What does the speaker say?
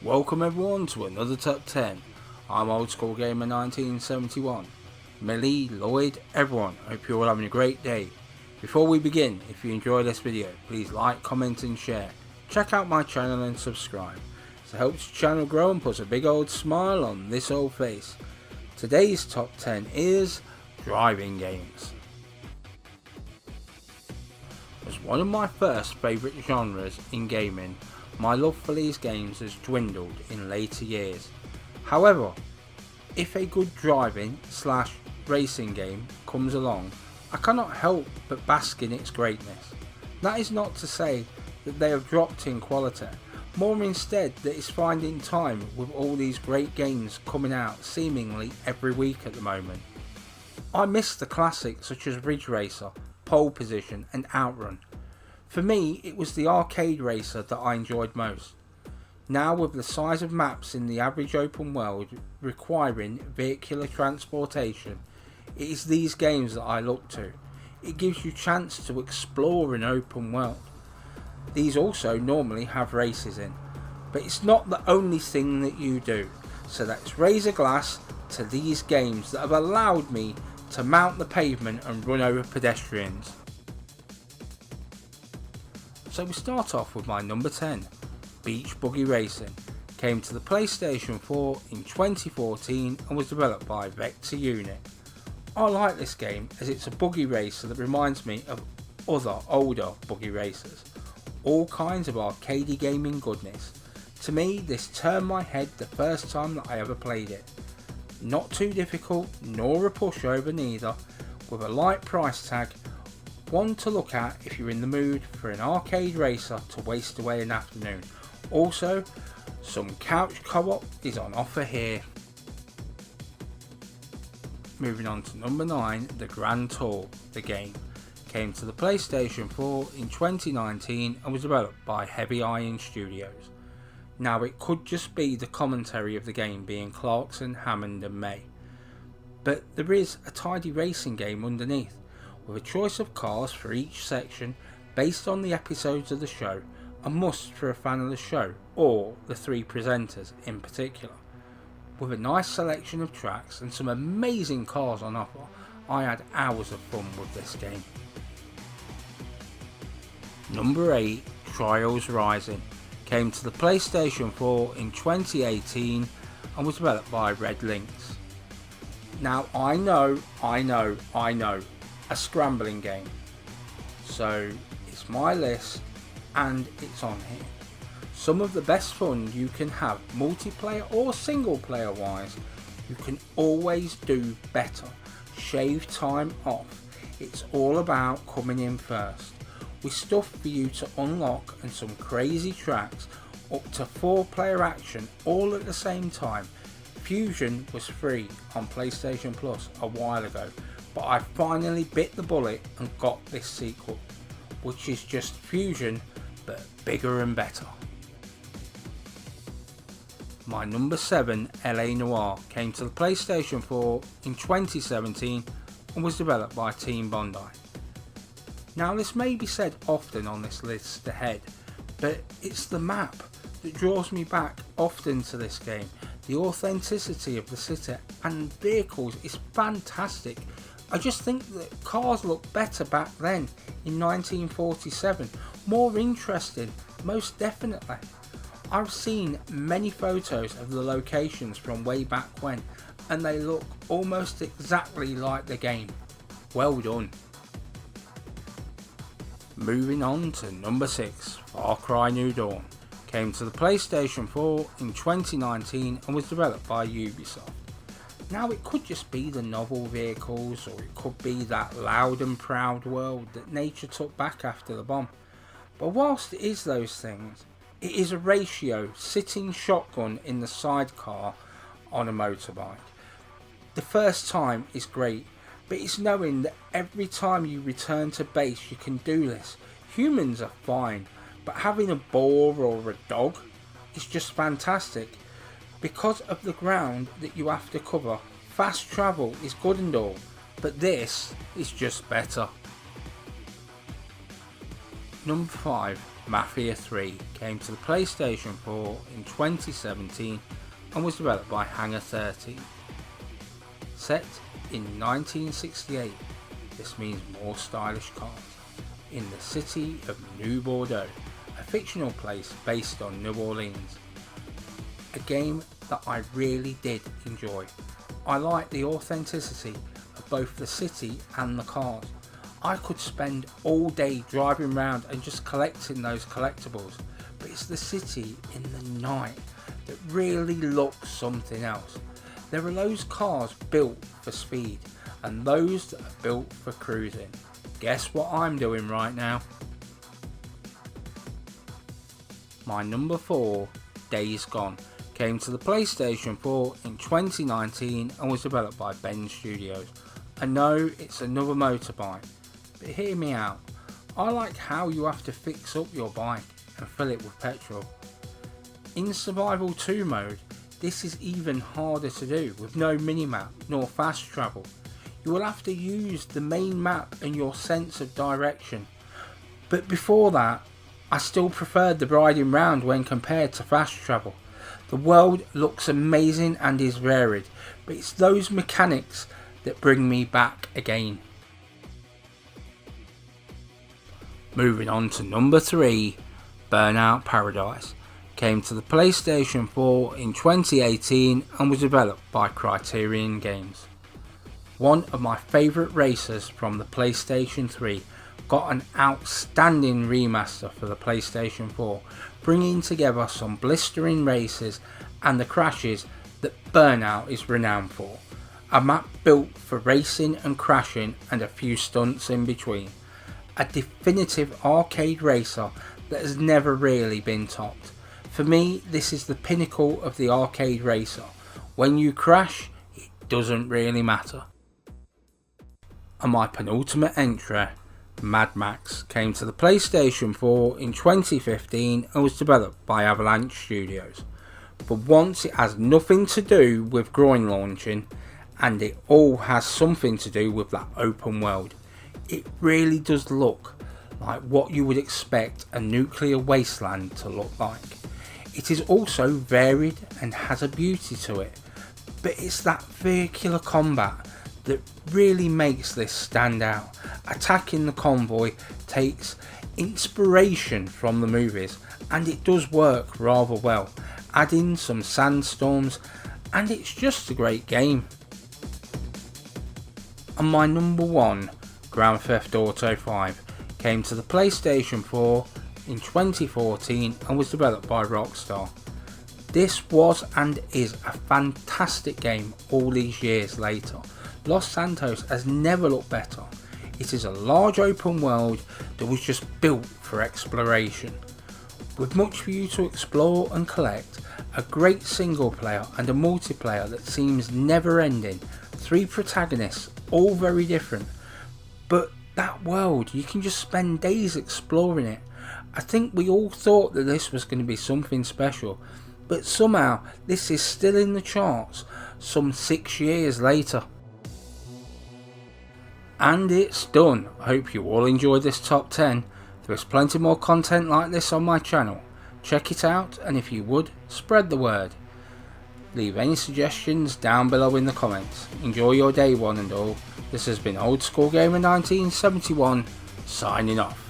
Welcome everyone to another top 10. I'm Old School Gamer 1971. Millie, Lloyd, everyone, hope you're all having a great day. Before we begin, if you enjoy this video, please like, comment and share. Check out my channel and subscribe. It helps the channel grow and puts a big old smile on this old face. Today's top 10 is driving games. As one of my first favourite genres in gaming, my love for these games has dwindled in later years. However, if a good driving / racing game comes along, I cannot help but bask in its greatness. That is not to say that they have dropped in quality, more instead that it's finding time with all these great games coming out seemingly every week at the moment. I miss the classics such as Ridge Racer, Pole Position and Outrun. For me, it was the arcade racer that I enjoyed most. Now, with the size of maps in the average open world requiring vehicular transportation, it is these games that I look to. It gives you a chance to explore an open world. These also normally have races in, but it's not the only thing that you do. So let's raise a glass to these games that have allowed me to mount the pavement and run over pedestrians. So we start off with my number 10, Beach Buggy Racing. Came to the PlayStation 4 in 2014 and was developed by Vector Unit. I like this game as it's a buggy racer that reminds me of other older buggy racers. All kinds of arcadey gaming goodness. To me, this turned my head the first time that I ever played it. Not too difficult, nor a pushover neither, with a light price tag. One to look at if you're in the mood for an arcade racer to waste away an afternoon. Also, some couch co-op is on offer here. Moving on to number 9, the Grand Tour, the game. Came to the PlayStation 4 in 2019 and was developed by Heavy Iron Studios. Now it could just be the commentary of the game being Clarkson, Hammond and May. But there is a tidy racing game underneath, with a choice of cars for each section based on the episodes of the show, a must for a fan of the show or the 3 presenters in particular. With a nice selection of tracks and some amazing cars on offer, I had hours of fun with this game. Number 8, Trials Rising. Came to the PlayStation 4 in 2018 and was developed by Red Lynx. Now I know, a scrambling game. So it's my list and it's on here. Some of the best fun you can have multiplayer or single player wise. You can always do better. Shave time off. It's all about coming in first. With stuff for you to unlock and some crazy tracks, up to 4-player action all at the same time. Fusion was free on PlayStation Plus a while ago, but I finally bit the bullet and got this sequel, which is just Fusion but bigger and better. My number 7, LA Noire, came to the PlayStation 4 in 2017 and was developed by Team Bondi. Now this may be said often on this list ahead, but it's the map that draws me back often to this game. The authenticity of the city and vehicles is fantastic. I just think that cars look better back then in 1947, more interesting, most definitely. I've seen many photos of the locations from way back when and they look almost exactly like the game. Well done. Moving on to number 6, Far Cry New Dawn. Came to the PlayStation 4 in 2019 and was developed by Ubisoft. Now it could just be the novel vehicles, or it could be that loud and proud world that nature took back after the bomb. But whilst it is those things, it is a ratio sitting shotgun in the sidecar on a motorbike. The first time is great, but it's knowing that every time you return to base you can do this. Humans are fine, but having a boar or a dog is just fantastic. Because of the ground that you have to cover, fast travel is good and all, but this is just better. Number 5, Mafia 3 came to the PlayStation 4 in 2017 and was developed by Hangar 13. Set in 1968, this means more stylish cars, in the city of New Bordeaux, a fictional place based on New Orleans. A game that I really did enjoy. I like the authenticity of both the city and the cars. I could spend all day driving around and just collecting those collectibles, but it's the city in the night that really looks something else. There are those cars built for speed and those that are built for cruising. Guess what I'm doing right now? My number 4, Days Gone, came to the PlayStation 4 in 2019 and was developed by 10's Studios. I know it's another motorbike, but hear me out. I like how you have to fix up your bike and fill it with petrol. In Survival 2 mode, this is even harder to do with no minimap nor fast travel. You will have to use the main map and your sense of direction. But before that, I still preferred the riding round when compared to fast travel. The world looks amazing and is varied, but it's those mechanics that bring me back again. Moving on to number 3, Burnout Paradise, came to the PlayStation 4 in 2018 and was developed by Criterion Games. One of my favourite racers from the PlayStation 3 got an outstanding remaster for the PlayStation 4, bringing together some blistering races and the crashes that Burnout is renowned for. A map built for racing and crashing and a few stunts in between. A definitive arcade racer that has never really been topped. For me, this is the pinnacle of the arcade racer. When you crash, it doesn't really matter. And my penultimate entry, Mad Max, came to the PlayStation 4 in 2015 and was developed by Avalanche Studios. For once, it has nothing to do with groin launching, and it all has something to do with that open world. It really does look like what you would expect a nuclear wasteland to look like. It is also varied and has a beauty to it, but it's that vehicular combat that really makes this stand out. Attacking the convoy takes inspiration from the movies, and it does work rather well, adding some sandstorms, and it's just a great game. And my number 1, Grand Theft Auto 5, came to the PlayStation 4 in 2014 and was developed by Rockstar. This was and is a fantastic game all these years later. Los Santos has never looked better. It is a large open world that was just built for exploration. With much for you to explore and collect, a great single player and a multiplayer that seems never ending, 3 protagonists, all very different, but that world, you can just spend days exploring it. I think we all thought that this was going to be something special, but somehow this is still in the charts some 6 years later. And it's done. I hope you all enjoyed this top 10. There is plenty more content like this on my channel. Check it out, and if you would, spread the word. Leave any suggestions down below in the comments. Enjoy your day one and all. This has been Old School Gamer 1971 signing off.